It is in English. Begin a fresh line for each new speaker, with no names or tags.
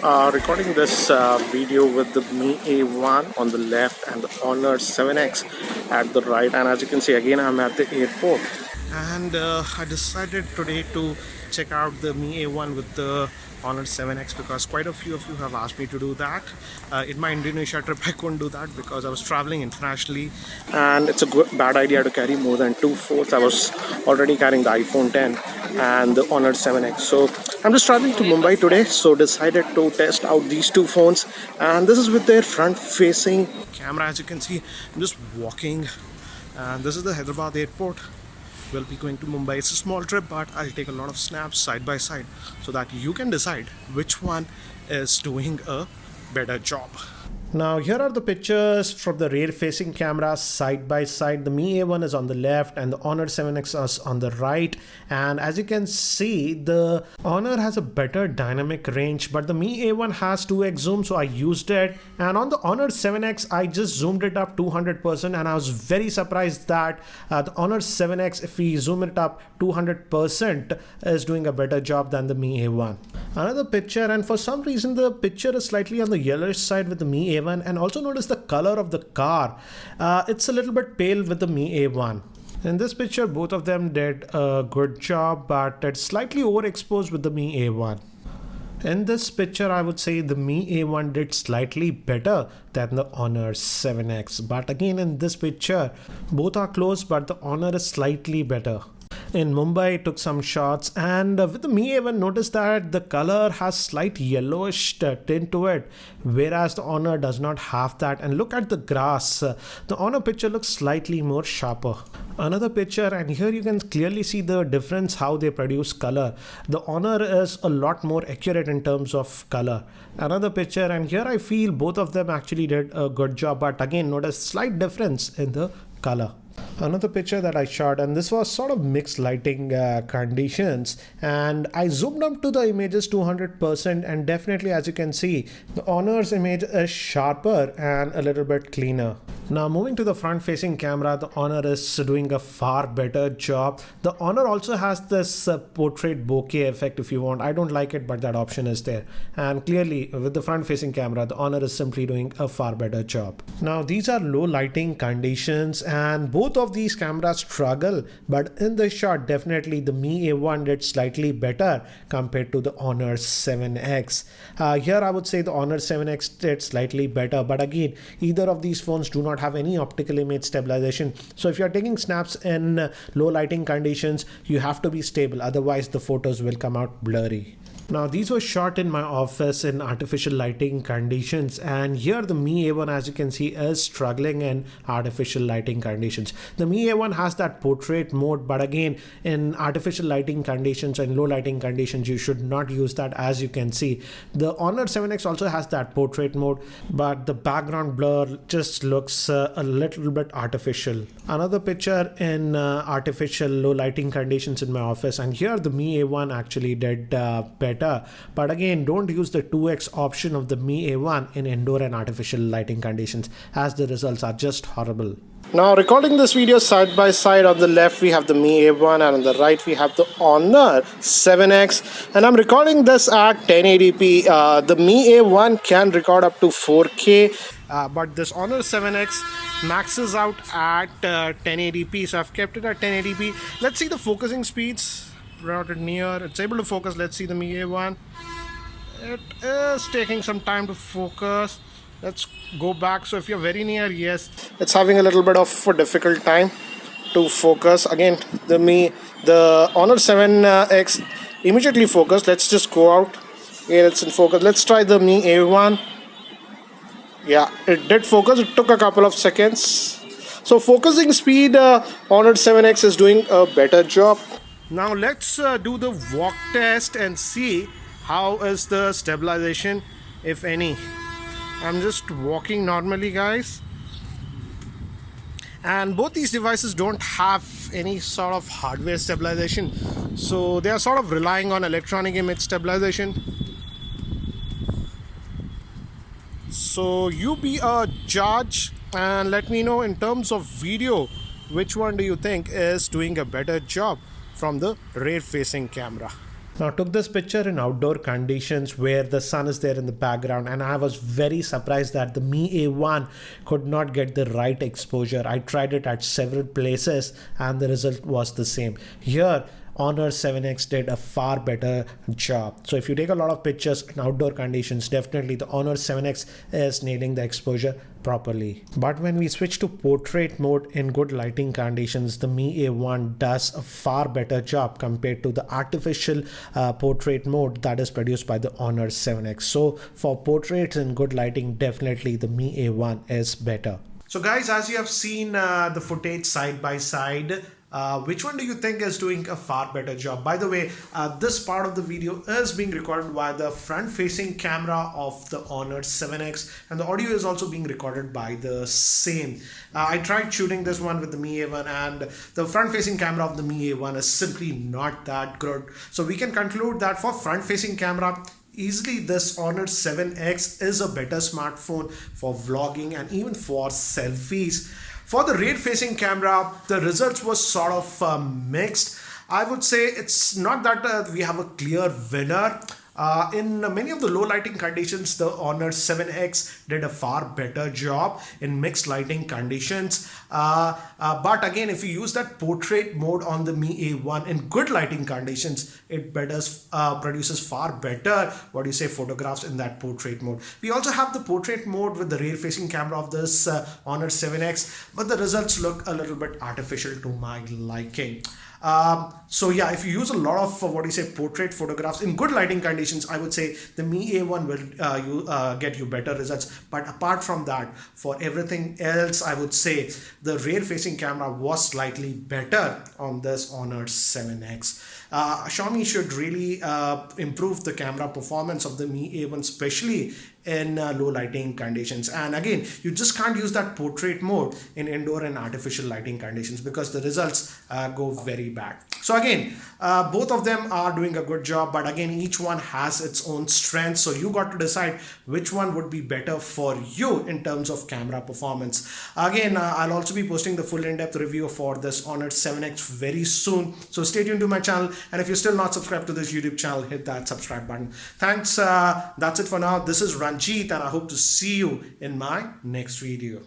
Recording this video with the Mi A1 on the left and the Honor 7X at the right, and as you can see, again I'm at the airport, and I decided today to check out the Mi A1 with the Honor 7X because quite a few of you have asked me to do that. In my Indonesia trip I couldn't do that because I was traveling internationally, and it's a bad idea to carry more than two phones. I was already carrying the iPhone 10 and the Honor 7X, so I'm just traveling to Mumbai today, so decided to test out these two phones, and this is with their front facing camera. As you can see, I'm just walking, and this is the Hyderabad airport. We'll be going to Mumbai. It's a small trip, but I'll take a lot of snaps side by side so that you can decide which one is doing a better job. Now here are the pictures from the rear facing cameras side by side. The Mi A1 is on the left and the Honor 7X is on the right, and as you can see, the Honor has a better dynamic range, but the Mi A1 has 2x zoom, so I used it, and on the Honor 7X I just zoomed it up 200%, and I was very surprised that the Honor 7X, if we zoom it up 200%, is doing a better job than the Mi A1. Another picture, and for some reason the picture is slightly on the yellowish side with the Mi A1, and also notice the color of the car. It's a little bit pale with the Mi A1. In this picture, both of them did a good job, but it's slightly overexposed with the Mi A1. In this picture, I would say the Mi A1 did slightly better than the Honor 7X. But again, in this picture, both are close, but the Honor is slightly better. In Mumbai, I took some shots, and with the Mi A1, notice that the color has slight yellowish tint to it, whereas the Honor does not have that. And look at the grass. The Honor picture looks slightly more sharper. Another picture, and here you can clearly see the difference how they produce color. The Honor is a lot more accurate in terms of color. Another picture, and here I feel both of them actually did a good job, but again, notice slight difference in the color. Another picture that I shot, and this was sort of mixed lighting conditions, and I zoomed up to the images 200%, and definitely, as you can see, the Honor's image is sharper and a little bit cleaner. Now moving to the front facing camera, the Honor is doing a far better job. The Honor also has this portrait bokeh effect if you want. I don't like it, but that option is there, and clearly with the front facing camera, the Honor is simply doing a far better job. Now these are low lighting conditions, and both of these cameras struggle, but in this shot definitely the Mi A1 did slightly better compared to the Honor 7X. Here I would say the Honor 7X did slightly better, but again, either of these phones do not have any optical image stabilization, so if you are taking snaps in low lighting conditions, you have to be stable, otherwise the photos will come out blurry. Now these were shot in my office in artificial lighting conditions, and here the Mi A1, as you can see, is struggling in artificial lighting conditions. The Mi A1 has that portrait mode, but again, in artificial lighting conditions and low lighting conditions, you should not use that. As you can see, the Honor 7X also has that portrait mode, but the background blur just looks a little bit artificial. Another picture in artificial low lighting conditions in my office, and here the Mi A1 actually did better. But again, don't use the 2x option of the Mi A1 in indoor and artificial lighting conditions, as the results are just horrible. Now recording this video side by side, on the left we have the Mi A1 and on the right we have the Honor 7X, and I'm recording this at 1080p. The Mi A1 can record up to 4K, but this Honor 7X maxes out at 1080p, so I've kept it at 1080p. Let's see the focusing speeds. Brought it near, it's able to focus. Let's see the Mi A1. It is taking some time to focus. Let's go back. So if you're very near, yes, it's having a little bit of a difficult time to focus. Again, the Honor 7X immediately focused. Let's just go out. Yeah, it's in focus. Let's try the Mi A1. Yeah, it did focus. It took a couple of seconds. So focusing speed, Honor 7X is doing a better job. Now let's do the walk test and see how is the stabilization, if any. I'm just walking normally, guys, and both these devices don't have any sort of hardware stabilization, so they are sort of relying on electronic image stabilization. So you be a judge and let me know in terms of video, which one do you think is doing a better job from the rear facing camera. Now, I took this picture in outdoor conditions where the sun is there in the background, and I was very surprised that the Mi A1 could not get the right exposure. I tried it at several places and the result was the same. Here, Honor 7X did a far better job. So if you take a lot of pictures in outdoor conditions, definitely the Honor 7X is nailing the exposure properly. But when we switch to portrait mode in good lighting conditions, the Mi A1 does a far better job compared to the artificial portrait mode that is produced by the Honor 7X. So for portraits in good lighting, definitely the Mi A1 is better. So guys, as you have seen the footage side by side, which one do you think is doing a far better job? By the way, this part of the video is being recorded by the front facing camera of the Honor 7X, and the audio is also being recorded by the same. I tried shooting this one with the Mi A1, and the front facing camera of the Mi A1 is simply not that good. So we can conclude that for front facing camera, easily this Honor 7X is a better smartphone for vlogging and even for selfies. For the rear facing camera, the results were sort of mixed. I would say it's not that we have a clear winner. In many of the low lighting conditions, the Honor 7X did a far better job in mixed lighting conditions. But again, if you use that portrait mode on the Mi A1 in good lighting conditions, it produces far better, photographs in that portrait mode. We also have the portrait mode with the rear facing camera of this Honor 7X, but the results look a little bit artificial to my liking. So yeah, if you use a lot of portrait photographs in good lighting conditions, I would say the Mi A1 will get you better results. But apart from that, for everything else, I would say the rear facing camera was slightly better on this Honor 7X. Xiaomi should really improve the camera performance of the Mi A1, especially in low lighting conditions. And again, you just can't use that portrait mode in indoor and artificial lighting conditions because the results go very bad. So again, both of them are doing a good job, but again, each one has its own strengths. So you got to decide which one would be better for you in terms of camera performance. Again, I'll also be posting the full in-depth review for this Honor 7X very soon. So stay tuned to my channel. And if you're still not subscribed to this YouTube channel, hit that subscribe button. Thanks. That's it for now. This is Ranjit, and I hope to see you in my next video.